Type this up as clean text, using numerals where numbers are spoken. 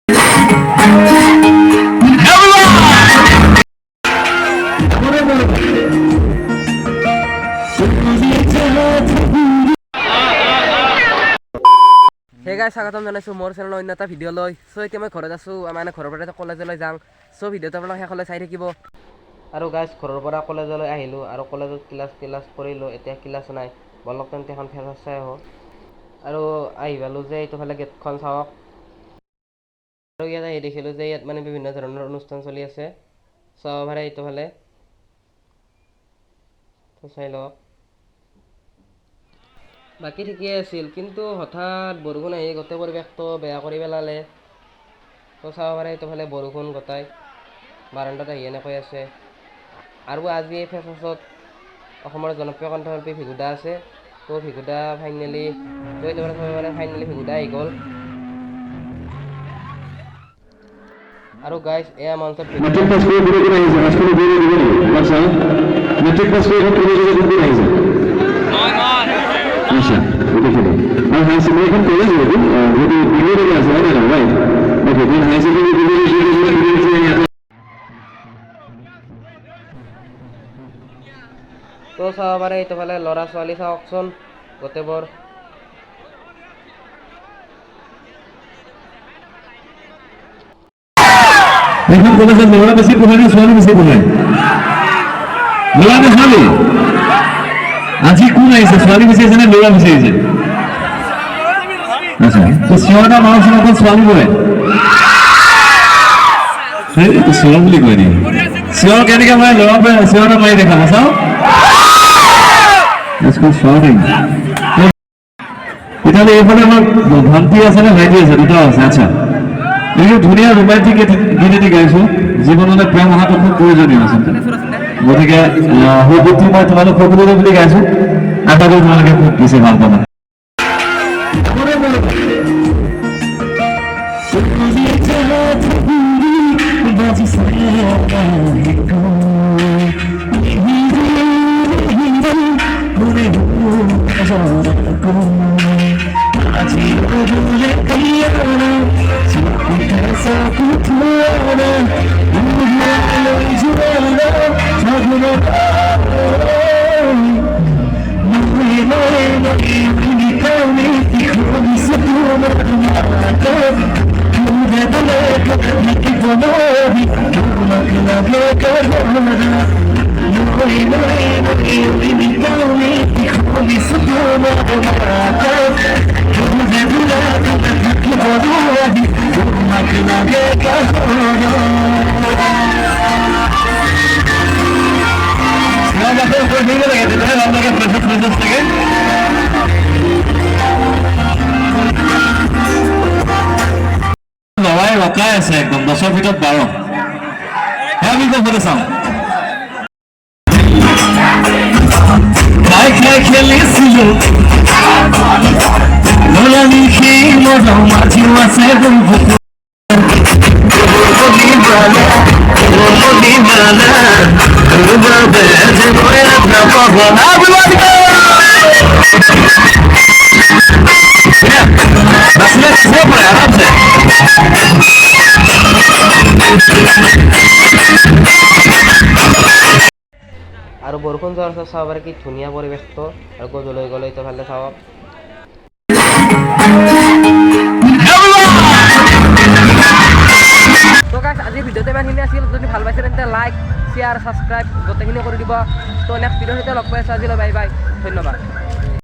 Hey guys, স্বাগতম জনাইছো মোৰ চেনেলৰ অন্য এটা ভিডিঅ' লৈ। সো এতিয়া মই ঘৰত আছো, মানে ঘৰৰ পৰা কলেজলৈ যাওঁ। সো ভিডিঅ'টো আপোনালোকে শেষলৈ চাই থাকিব। আৰু গাইজ ঘৰৰ পৰা কলেজলৈ আহিলোঁ আৰু কলেজত ক্লাছ কৰিলোঁ। এতিয়া ক্লাছ নাই, বলক তেন্তে এখন ফেচাচ চাই আহোঁ। আৰু আহি পালোঁ যে এইটোফালে গেটখন চাওক। আৰু ইয়াত আহি দেখিলোঁ যে ইয়াত মানে বিভিন্ন ধৰণৰ অনুষ্ঠান চলি আছে। চাব পাৰে এইটোফালে চাই লওক। বাকী ঠিকেই আছিল, কিন্তু হঠাৎ বৰষুণ আহি গোটেই পৰিৱেশটো বেয়া কৰি পেলালে। তো চাব পাৰে এইটোফালে বৰষুণ গোটাই বাৰাণ্ডাত আহি এনেকৈ আছে। আৰু আজি এই ফেচাছত অসমৰ জনপ্ৰিয় কণ্ঠশিল্পী ভিগুদা আছে। তো ভিগুদা ফাইনেলি ভিগুদা আহি গ'ল। আৰু গাইজ এয়া মঞ্চত মেট্ৰিক পাছ কৰি কোনে কোনে আহিছে? মাছখিনি দিব লাগিব আচ্ছা মেট্ৰিক পাছ কৰি কোনে কোনে আহিছে? আচ্ছা দেখিলোঁ আৰু হাই ছেকেণ্ডেৰী এখন কলেজ নেকি? যদি ডিগ্ৰী আছে হয় নাই ৰাইট অ'কে দেন হাই ছেকেণ্ডেৰী তো চাব পাৰে এইটোফালে ল'ৰা ছোৱালী চাওকচোন গোটেইবোৰ। এখন কলেজত ল'ৰা বেছি পঢ়ে নে ছোৱালী বেছি পঢ়ে? ল'ৰা নে ছোৱালী? আজি কোন আহিছে? ছোৱালী বেছি আহিছে নে ল'ৰা বেছি আহিছে? আচ্ছা তো চিঞৰটা মাৰকচোন অকল ছোৱালী পঢ়ে। চিঞৰ বুলি কয় নেকি? চিঞৰ কেনেকৈ মাৰে? ল'ৰা পঢ়ে চিঞৰটা মাৰি দেখা নাচাওঁ। তেতিয়াহ'লে এইফালে আমাৰ ভণ্টি আছে নে ভাইটি আছে? দুটা আছে। আচ্ছা এইটো ধুনীয়া ৰোমান্টিক গীত এটি গাইছোঁ। জীৱনলৈ প্ৰেম অহাটো খুব প্ৰয়োজনীয় আচলতে। গতিকে সেই গীতটি মই তোমালোক সকলোৰে বুলি গাইছোঁ। আশা কৰোঁ তোমালোকে খুব বেছি ভাল পাবা। লৰাই ৰকাই আছে একদম 10ৰ ভিতৰত 12। আমি ক'বলৈ চাওঁ খাই খেলিছিলোঁ মাঝিও আছে আৰামছে আৰু বৰষুণ যোৱাৰ পিছত চাব পাৰে কি ধুনীয়া পৰিৱেশটো। আৰু গধূলি গ'লে এইটোফালে চাওক। তো গাইজ আজি ভিডিঅ'টো ইমানখিনি আছিল। যদি ভাল পাইছে তেন্তে লাইক শ্বেয়াৰ ছাবস্ক্ৰাইব গোটেইখিনি কৰি দিব। তো নেক্সট ভিডিঅ'ৰ সৈতে লগ পাই আছোঁ। আজিলৈ বাই বাই, ধন্যবাদ।